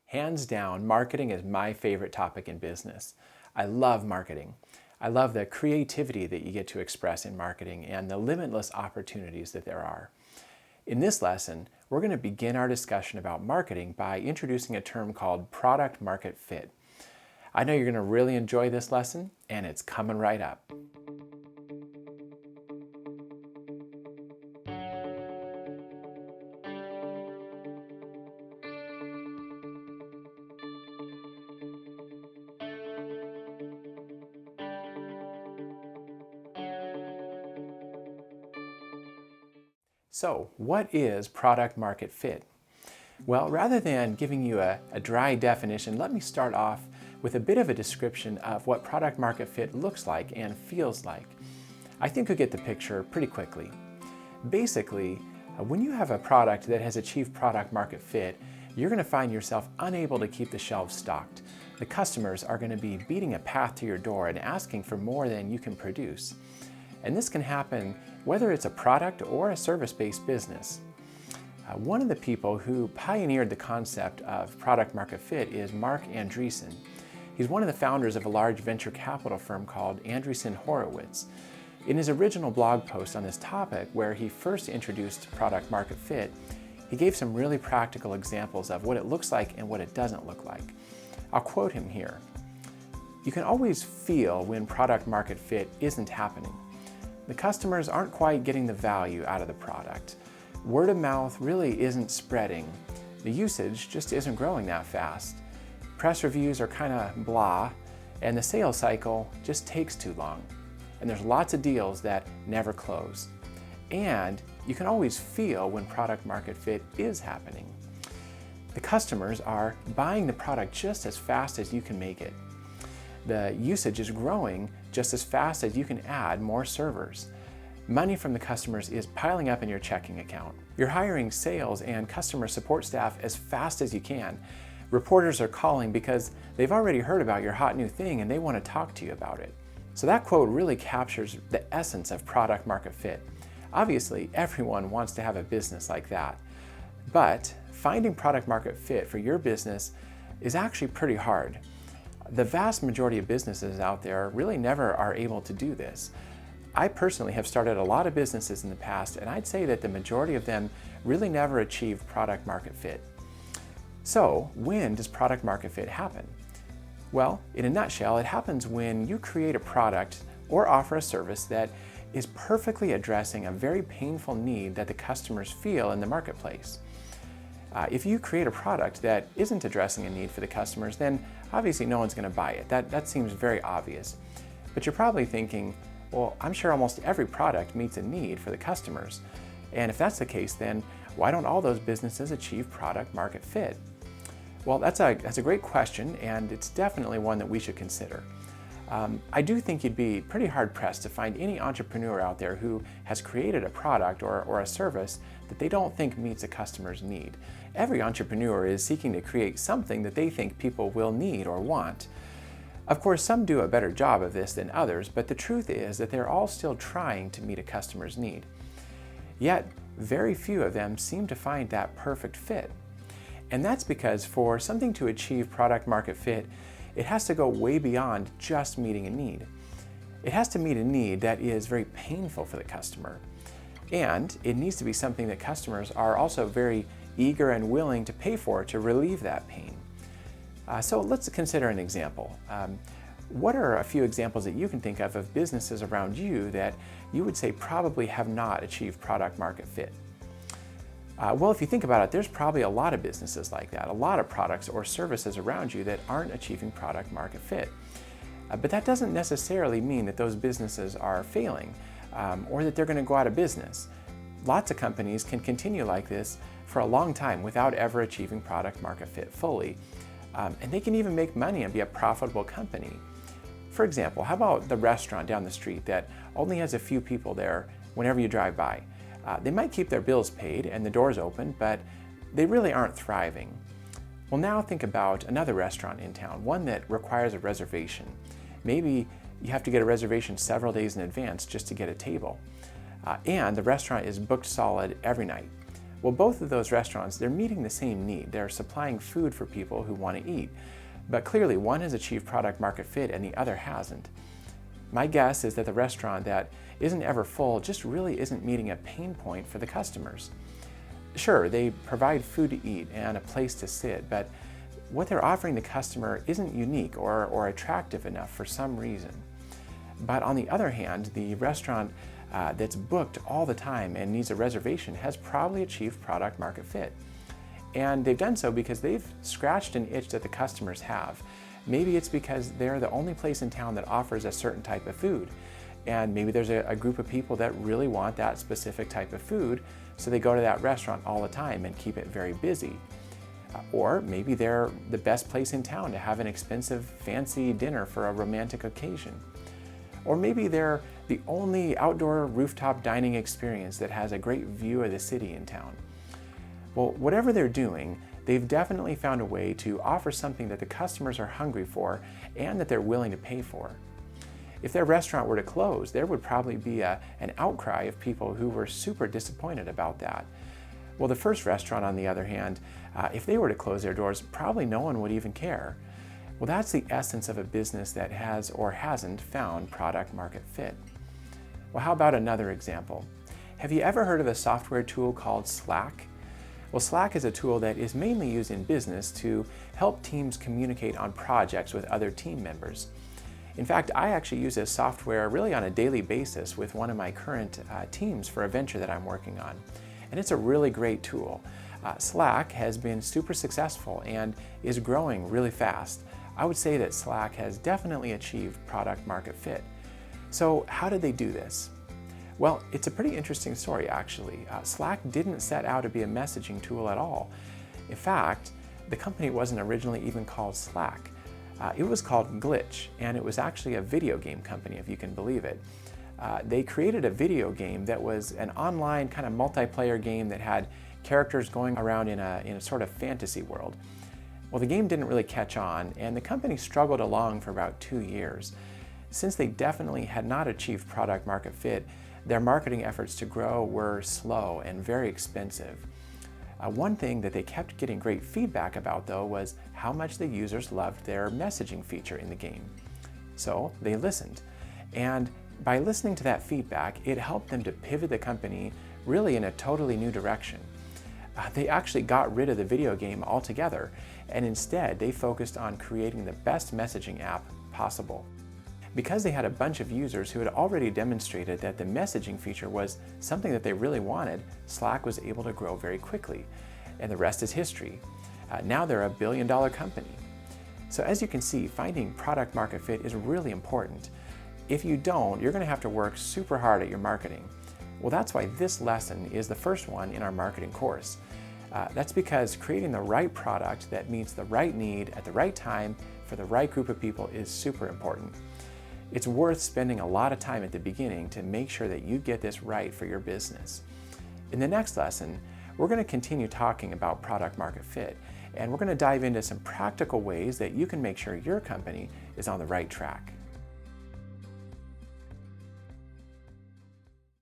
Hands down, marketing is my favorite topic in business. I love marketing. I love the creativity that you get to express in marketing and the limitless opportunities that there are. In this lesson, we're going to begin our discussion about marketing by introducing a term called product market fit. I know you're going to really enjoy this lesson, and it's coming right up. So, what is product market fit? Well, rather than giving you a dry definition, let me start off with a bit of a description of what product market fit looks like and feels like. I think you'll get the picture pretty quickly. Basically, when you have a product that has achieved product market fit, you're going to find yourself unable to keep the shelves stocked. The customers are going to be beating a path to your door and asking for more than you can produce. And this can happen whether it's a product or a service-based business. One of the people who pioneered the concept of product market fit is Mark Andreessen. He's one of the founders of a large venture capital firm called Andreessen Horowitz. In his original blog post on this topic, where he first introduced product market fit, he gave some really practical examples of what it looks like and what it doesn't look like. I'll quote him here. "You can always feel when product market fit isn't happening. The customers aren't quite getting the value out of the product. Word of mouth really isn't spreading. The usage just isn't growing that fast. Press reviews are kind of blah, and the sales cycle just takes too long. And there's lots of deals that never close. And you can always feel when product market fit is happening. The customers are buying the product just as fast as you can make it. The usage is growing just as fast as you can add more servers. Money from the customers is piling up in your checking account. You're hiring sales and customer support staff as fast as you can. Reporters are calling because they've already heard about your hot new thing and they want to talk to you about it." So that quote really captures the essence of product market fit. Obviously, everyone wants to have a business like that. But finding product market fit for your business is actually pretty hard. The vast majority of businesses out there really never are able to do this. I personally have started a lot of businesses in the past, and I'd say that the majority of them really never achieve product market fit. So, when does product market fit happen? Well, in a nutshell, it happens when you create a product or offer a service that is perfectly addressing a very painful need that the customers feel in the marketplace. If you create a product that isn't addressing a need for the customers, then obviously no one's going to buy it. That seems very obvious. But you're probably thinking, well, I'm sure almost every product meets a need for the customers. And if that's the case, then why don't all those businesses achieve product market fit? Well, that's a great question, and it's definitely one that we should consider. I do think you'd be pretty hard-pressed to find any entrepreneur out there who has created a product or a service that they don't think meets a customer's need. Every entrepreneur is seeking to create something that they think people will need or want. Of course, some do a better job of this than others, but the truth is that they're all still trying to meet a customer's need. Yet, very few of them seem to find that perfect fit. And that's because for something to achieve product market fit, it has to go way beyond just meeting a need. It has to meet a need that is very painful for the customer. And it needs to be something that customers are also very eager and willing to pay for to relieve that pain. So let's consider an example. What are a few examples that you can think of businesses around you that you would say probably have not achieved product market fit? Well, if you think about it, there's probably a lot of businesses like that, a lot of products or services around you that aren't achieving product market fit. But that doesn't necessarily mean that those businesses are failing or that they're going to go out of business. Lots of companies can continue like this for a long time without ever achieving product market fit fully. And they can even make money and be a profitable company. For example, how about the restaurant down the street that only has a few people there whenever you drive by? They might keep their bills paid and the doors open, but they really aren't thriving. Well, now think about another restaurant in town, one that requires a reservation. Maybe you have to get a reservation several days in advance just to get a table. And the restaurant is booked solid every night. Well, both of those restaurants, they're meeting the same need. They're supplying food for people who want to eat. But clearly, one has achieved product market fit and the other hasn't. My guess is that the restaurant that isn't ever full just really isn't meeting a pain point for the customers. Sure, they provide food to eat and a place to sit, but what they're offering the customer isn't unique or attractive enough for some reason. But on the other hand, the restaurant that's booked all the time and needs a reservation has probably achieved product market fit. And they've done so because they've scratched an itch that the customers have. Maybe it's because they're the only place in town that offers a certain type of food. And maybe there's a group of people that really want that specific type of food, so they go to that restaurant all the time and keep it very busy. Or maybe they're the best place in town to have an expensive, fancy dinner for a romantic occasion. Or maybe they're the only outdoor rooftop dining experience that has a great view of the city in town. Well, whatever they're doing, they've definitely found a way to offer something that the customers are hungry for and that they're willing to pay for. If their restaurant were to close, there would probably be an outcry of people who were super disappointed about that. Well, the first restaurant, on the other hand, if they were to close their doors, probably no one would even care. Well, that's the essence of a business that has or hasn't found product market fit. Well, how about another example? Have you ever heard of a software tool called Slack? Well, Slack is a tool that is mainly used in business to help teams communicate on projects with other team members. In fact, I actually use this software really on a daily basis with one of my current teams for a venture that I'm working on. And it's a really great tool. Slack has been super successful and is growing really fast. I would say that Slack has definitely achieved product market fit. So how did they do this? Well, it's a pretty interesting story, actually. Slack didn't set out to be a messaging tool at all. In fact, the company wasn't originally even called Slack. It was called Glitch, and it was actually a video game company, if you can believe it. They created a video game that was an online kind of multiplayer game that had characters going around in a sort of fantasy world. Well, the game didn't really catch on, and the company struggled along for about 2 years. Since they definitely had not achieved product market fit, their marketing efforts to grow were slow and very expensive. One thing that they kept getting great feedback about, though, was how much the users loved their messaging feature in the game. So they listened, and by listening to that feedback, it helped them to pivot the company really in a totally new direction. They actually got rid of the video game altogether, and instead they focused on creating the best messaging app possible. Because they had a bunch of users who had already demonstrated that the messaging feature was something that they really wanted, Slack was able to grow very quickly. And the rest is history. Now they're $1 billion company. So as you can see, finding product market fit is really important. If you don't, you're going to have to work super hard at your marketing. Well, that's why this lesson is the first one in our marketing course. That's because creating the right product that meets the right need at the right time for the right group of people is super important. It's worth spending a lot of time at the beginning to make sure that you get this right for your business. In the next lesson, we're going to continue talking about product market fit, and we're going to dive into some practical ways that you can make sure your company is on the right track.